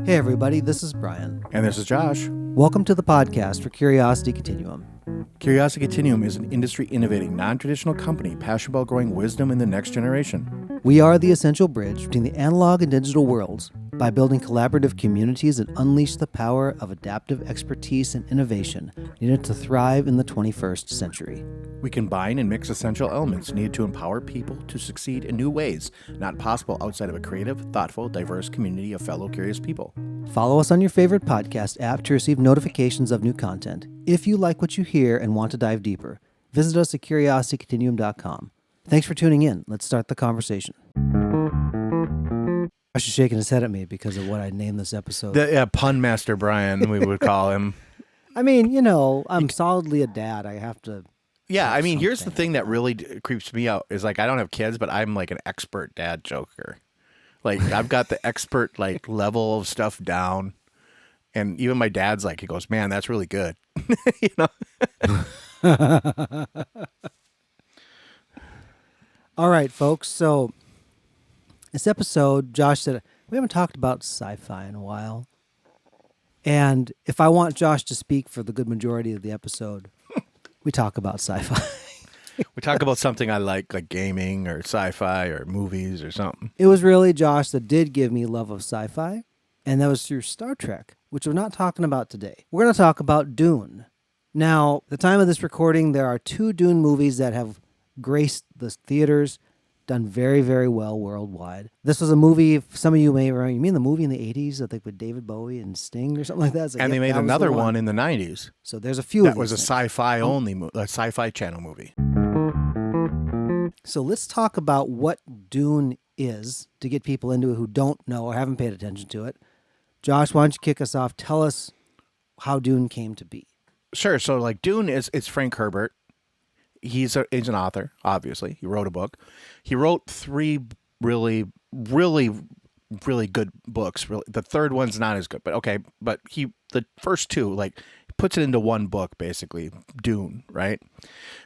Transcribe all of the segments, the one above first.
Hey everybody, this is Brian. And this is Josh. Welcome to the podcast for Curiosity Continuum. Curiosity Continuum is an industry-innovating, non-traditional company passionate about growing wisdom in the next generation. We are the essential bridge between the analog and digital worlds by building collaborative communities that unleash the power of adaptive expertise and innovation needed to thrive in the 21st century. We combine and mix essential elements needed to empower people to succeed in new ways, not possible outside of a creative, thoughtful, diverse community of fellow curious people. Follow us on your favorite podcast app to receive notifications of new content. If you like what you hear and want to dive deeper, visit us at curiositycontinuum.com. Thanks for tuning in. Let's start the conversation. Josh is shaking his head at me because of what I named this episode. The pun master Brian, we would call him. I mean, you know, I'm solidly a dad. I have to... Yeah, I mean, here's the thing that really creeps me out is like I don't have kids, but I'm like an expert dad joker. Like I've got the expert like level of stuff down, and even my dad's like, he goes, "Man, that's really good," you know. All right, folks. So this episode, Josh said we haven't talked about sci-fi in a while, and if I want Josh to speak for the good majority of the episode, we talk about sci-fi. We talk about something I like gaming or sci-fi or movies or something. It was really Josh that did give me love of sci-fi, and that was through Star Trek, which we're not talking about today. We're going to talk about Dune. Now, the time of this recording, there are 2 Dune movies that have graced the theaters, done very, very well worldwide. This was a movie, some of you may remember, you mean the movie in the 80s, I think with David Bowie and Sting or something like that? And they made another one in the 90s. So there's a few of these. That was a sci-fi only, a sci-fi channel movie. So let's talk about what Dune is to get people into it who don't know or haven't paid attention to it. Josh, why don't you kick us off? Tell us how Dune came to be. Sure. So like Dune it's Frank Herbert. He's an author, obviously. He wrote a book. He wrote 3 really good books. Really, the third one's not as good, but okay. But the first 2, like, puts it into one book, basically, Dune, right?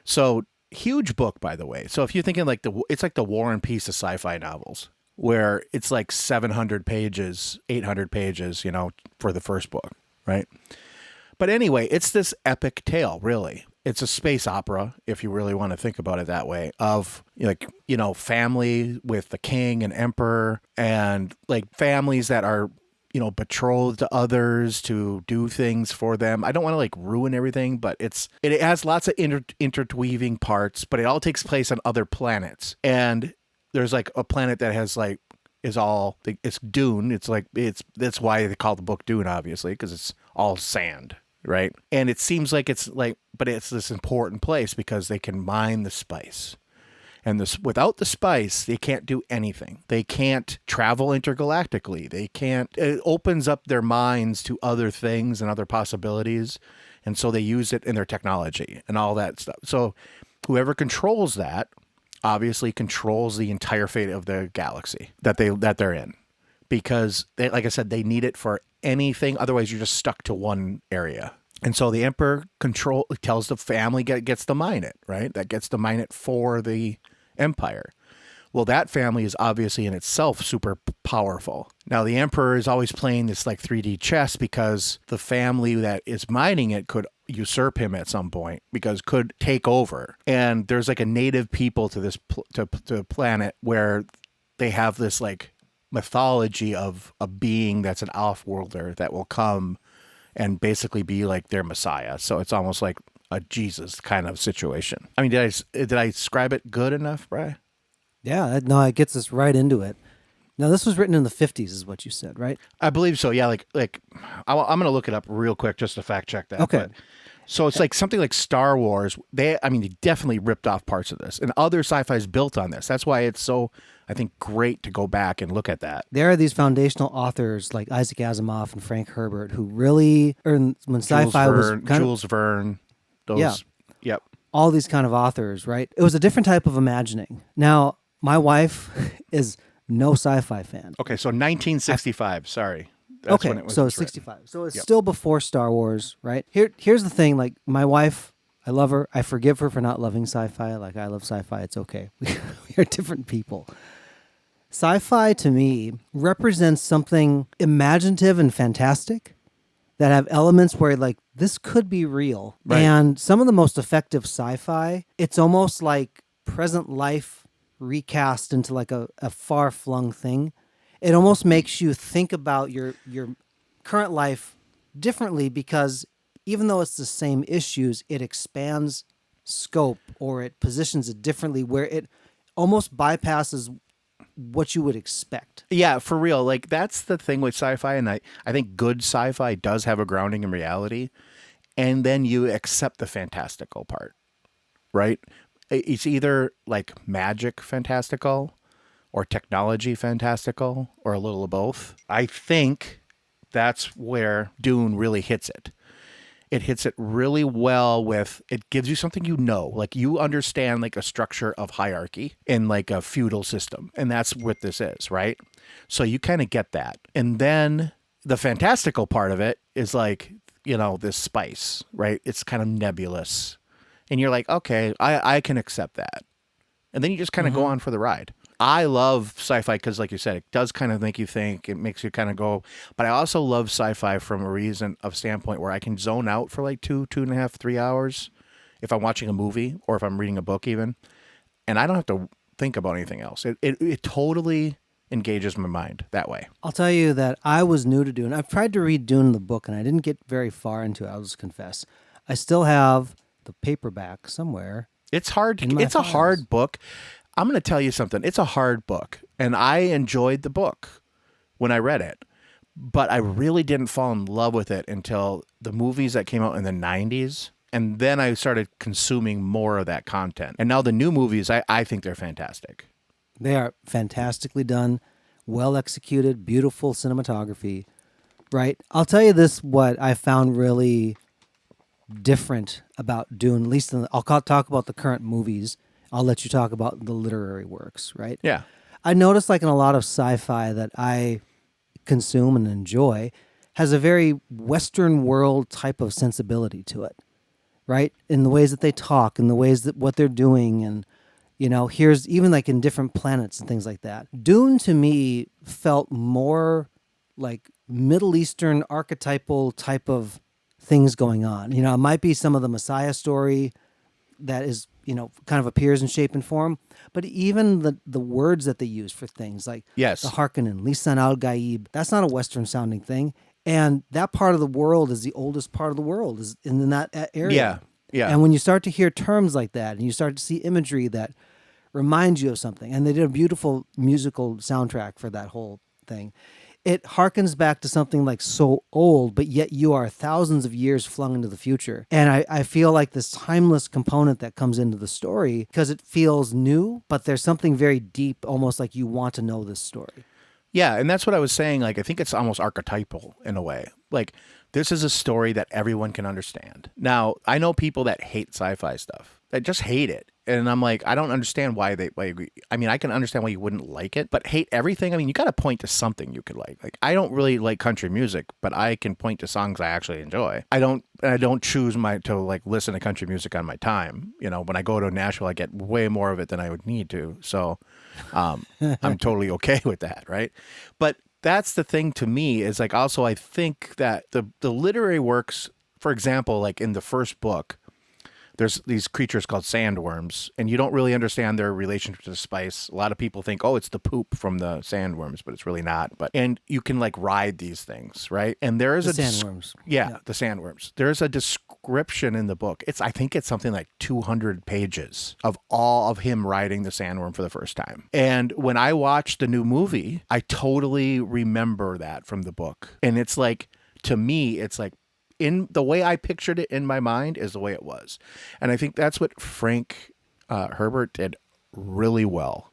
So huge book, by the way. So if you're thinking like it's like the War and Peace of sci-fi novels, where it's like 700 pages, 800 pages, you know, for the first book, right? But anyway, it's this epic tale, really. It's a space opera, if you really want to think about it that way, of like, you know, family with the king and emperor, and like families that are, you know, betrothed to others to do things for them. I don't want to like ruin everything, but it has lots of interweaving parts, but it all takes place on other planets. And there's like a planet that has like, it's Dune. It's like, that's why they call the book Dune, obviously, because it's all sand. Right. And it seems like but it's this important place because they can mine the spice. And without the spice, they can't do anything. They can't travel intergalactically. It opens up their minds to other things and other possibilities. And so they use it in their technology and all that stuff. So whoever controls that obviously controls the entire fate of the galaxy that they're in. Because like I said, they need it for anything. Otherwise, you're just stuck to one area. And so the emperor tells the family gets to mine it, right? That gets to mine it for the empire. Well, that family is obviously in itself super powerful. Now, the emperor is always playing this like 3D chess because the family that is mining it could usurp him at some point, because could take over. And there's like a native people to this to planet where they have this like mythology of a being that's an off-worlder that will come and basically be like their messiah. So it's almost like a Jesus kind of situation. I mean, did I describe it good enough, Brian? Yeah, no, it gets us right into it. Now, this was written in the 50s is what you said, right? I believe so, yeah. Like I'm going to look it up real quick just to fact check that. Okay. But, so it's like something like Star Wars. They definitely ripped off parts of this, and other sci-fi is built on this. That's why it's so, I think, great to go back and look at that. There are these foundational authors like Isaac Asimov and Frank Herbert who really, when sci-fi was Jules Verne, those, yeah, yep, all these kind of authors, right? It was a different type of imagining. Now, my wife is no sci-fi fan. Okay, so 1965. Sorry. That's okay, when it was so written. 65. So it's still before Star Wars, right? Here's the thing. Like, my wife, I love her. I forgive her for not loving sci-fi. Like, I love sci-fi. It's okay. We are different people. Sci-fi to me represents something imaginative and fantastic that have elements where like this could be real. Right. And some of the most effective sci-fi, it's almost like present life recast into like a far-flung thing. It almost makes you think about your current life differently because even though it's the same issues, it expands scope or it positions it differently where it almost bypasses what you would expect. Yeah, for real. Like that's the thing with sci-fi, and I think good sci-fi does have a grounding in reality, and then you accept the fantastical part, right? It's either like magic fantastical or technology fantastical or a little of both. I think that's where Dune really hits it. It hits it really well with it gives you something like you understand like a structure of hierarchy in like a feudal system, and that's what this is, right? So you kind of get that. And then the fantastical part of it is like, this spice, right? It's kind of nebulous. And you're like, okay, I can accept that. And then you just kind of go on for the ride. I love sci-fi because, like you said, it does kind of make you think. It makes you kind of go. But I also love sci-fi from a standpoint where I can zone out for like 2.5, 3 hours if I'm watching a movie or if I'm reading a book even. And I don't have to think about anything else. It totally engages my mind that way. I'll tell you that I was new to Dune. I've tried to read Dune the book and I didn't get very far into it, I'll just confess. I still have the paperback somewhere. It's hard. In my It's a files. hard book. I'm going to tell you something. It's a hard book, and I enjoyed the book when I read it, but I really didn't fall in love with it until the movies that came out in the 90s, and then I started consuming more of that content. And now the new movies, I think they're fantastic. They are fantastically done, well executed, beautiful cinematography, right? I'll tell you this, what I found really different about Dune, at least I'll talk about the current movies. I'll let you talk about the literary works, right? Yeah. I noticed like in a lot of sci-fi that I consume and enjoy has a very Western world type of sensibility to it, right? In the ways that they talk, in the ways that what they're doing, and here's even like in different planets and things like that. Dune to me felt more like Middle Eastern archetypal type of things going on. It might be some of the Messiah story that is, kind of appears in shape and form, but even the words that they use for things like Yes. the Harkonnen, Lisan al-Gaib, that's not a Western sounding thing. And that part of the world is the oldest part of the world, is in that area. Yeah. Yeah. And when you start to hear terms like that and you start to see imagery that reminds you of something, and they did a beautiful musical soundtrack for that whole thing, it harkens back to something like so old, but yet you are thousands of years flung into the future. And I feel like this timeless component that comes into the story because it feels new, but there's something very deep, almost like you want to know this story. Yeah, and that's what I was saying. Like, I think it's almost archetypal in a way. Like, this is a story that everyone can understand. Now, I know people that hate sci-fi stuff, that just hate it. And I'm like, I don't understand why I can understand why you wouldn't like it, but hate everything. I mean, you got to point to something you could like. Like, I don't really like country music, but I can point to songs I actually enjoy. I don't choose to like listen to country music on my time. When I go to Nashville, I get way more of it than I would need to. So, I'm totally okay with that. Right. But that's the thing to me is like, also, I think that the literary works, for example, like in the first book, there's these creatures called sandworms, and you don't really understand their relationship to the spice. A lot of people think, oh, it's the poop from the sandworms, but it's really not. And you can like ride these things, right? And there is The sandworms. Yeah, the sandworms. There's a description in the book. I think it's something like 200 pages of all of him riding the sandworm for the first time. And when I watched the new movie, I totally remember that from the book. And it's like, to me, it's like, in the way I pictured it in my mind is the way it was. And I think that's what Frank Herbert did really well.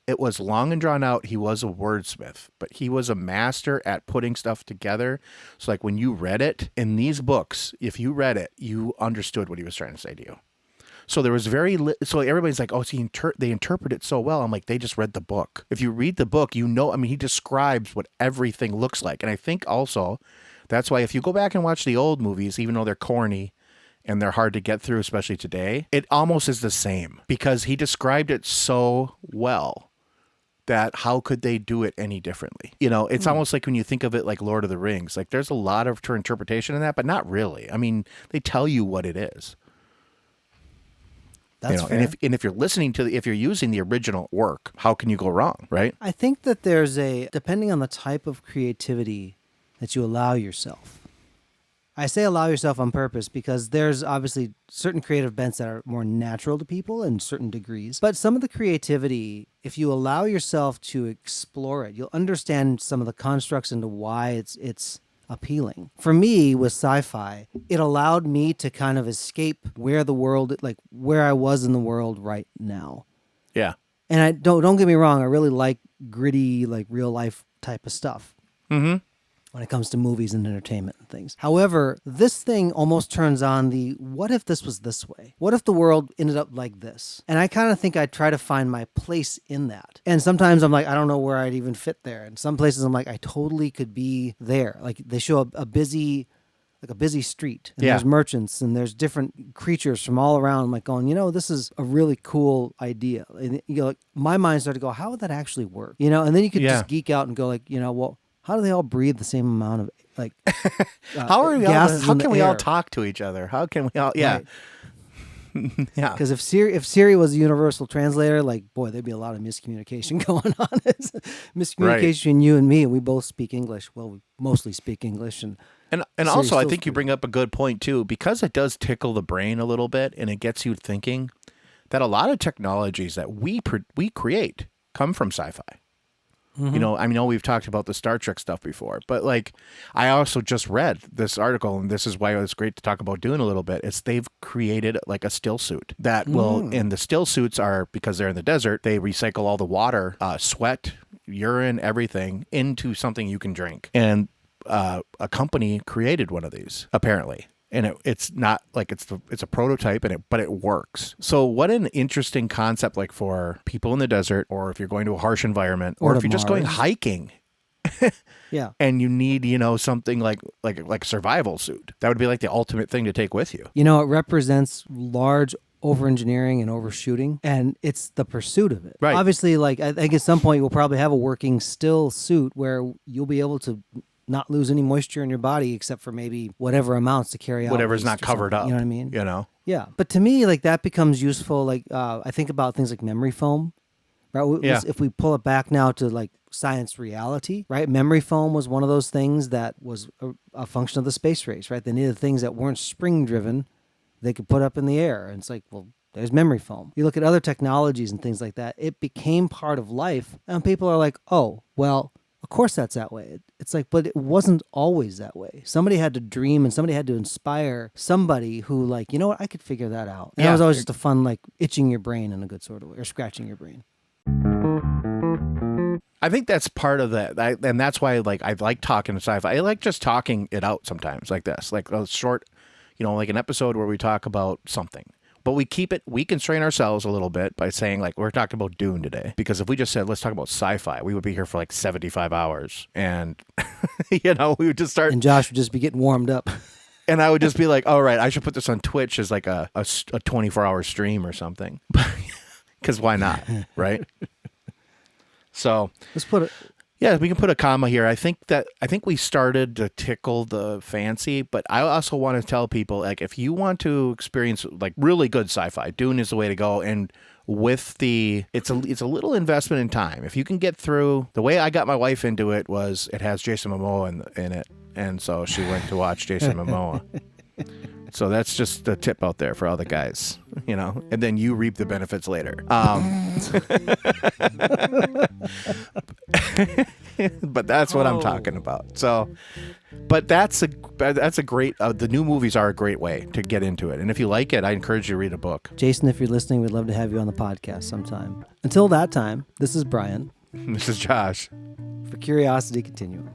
It was long and drawn out. He was a wordsmith, but he was a master at putting stuff together. So like when you read it in these books, if you read it, you understood what he was trying to say to you. So there was so everybody's like, oh, they interpret it so well. I'm like, they just read the book. If you read the book, he describes what everything looks like. And I think also that's why if you go back and watch the old movies, even though they're corny and they're hard to get through, especially today, it almost is the same because he described it so well that how could they do it any differently? You know, it's almost like when you think of it like Lord of the Rings, like there's a lot of interpretation in that, but not really. I mean, they tell you what it is. That's fair. And if you're listening to if you're using the original work, how can you go wrong, right? I think that depending on the type of creativity that you allow yourself. I say allow yourself on purpose because there's obviously certain creative bents that are more natural to people in certain degrees. But some of the creativity, if you allow yourself to explore it, you'll understand some of the constructs into why it's appealing. For me, with sci-fi, it allowed me to kind of escape where I was in the world right now. Yeah. And I don't get me wrong, I really like gritty, like real life type of stuff. Mm-hmm. When it comes to movies and entertainment and things. However, this thing almost turns on the, what if this was this way? What if the world ended up like this? And I kind of think I try to find my place in that. And sometimes I'm like, I don't know where I'd even fit there. And some places I'm like, I totally could be there. Like they show a busy street, and there's merchants and there's different creatures from all around. I'm like going, this is a really cool idea. And like my mind started to go, how would that actually work? And then you could just geek out and go like, well, how do they all breathe the same amount of like how can we air? all talk to each other? How can we all Right. Yeah. Because if Siri was a universal translator, like boy, there'd be a lot of miscommunication going on. It's miscommunication between you and me, and we both speak English. Well, we mostly speak English, and also I think you bring up a good point too, because it does tickle the brain a little bit and it gets you thinking that a lot of technologies that we create come from sci-fi. Mm-hmm. I know we've talked about the Star Trek stuff before, but like I also just read this article, and this is why it's great to talk about Dune a little bit. It's they've created like a still suit that will, and the still suits are, because they're in the desert, they recycle all the water, sweat, urine, everything into something you can drink. And a company created one of these apparently. And it's not like it's a prototype, but it works. So what an interesting concept, like for people in the desert, or if you're going to a harsh environment, or if you're just going hiking. Yeah. And you need, something like a survival suit. That would be like the ultimate thing to take with you. It represents large over-engineering and overshooting, and it's the pursuit of it. Right. Obviously, like I think at some point we'll probably have a working still suit where you'll be able to not lose any moisture in your body except for maybe whatever amounts to carry out. Whatever's not covered up. You know what I mean? Yeah. But to me, like that becomes useful. Like I think about things like memory foam. Right. Yeah. If we pull it back now to like science reality, right? Memory foam was one of those things that was a function of the space race, right? They needed things that weren't spring driven, they could put up in the air. And it's like, well, there's memory foam. You look at other technologies and things like that, it became part of life. And people are like, oh, well, of course that's that way. It's like, but it wasn't always that way. Somebody had to dream and somebody had to inspire somebody who like, you know what, I could figure that out. And that was always just a fun, like itching your brain in a good sort of way, or scratching your brain. I think that's part of that. And that's why like I like talking to sci-fi. I like just talking it out sometimes like this, like a short, like an episode where we talk about something. But we constrain ourselves a little bit by saying, like, we're talking about Dune today. Because if we just said, let's talk about sci-fi, we would be here for like 75 hours. And, we would just start. And Josh would just be getting warmed up. And I would just be like, all right, I should put this on Twitch as like a 24-hour stream or something. Because why not? Right? So Let's put it. Yeah, we can put a comma here. I think we started to tickle the fancy, but I also want to tell people, like, if you want to experience like really good sci-fi, Dune is the way to go. And with it's a little investment in time. If you can get through, the way I got my wife into it was it has Jason Momoa in it, and so she went to watch Jason Momoa. So that's just the tip out there for all the guys, and then you reap the benefits later. But that's what I'm talking about. So, but that's a great, the new movies are a great way to get into it. And if you like it, I encourage you to read a book. Jason, if you're listening, we'd love to have you on the podcast sometime. Until that time, this is Brian. This is Josh. For Curiosity Continuum.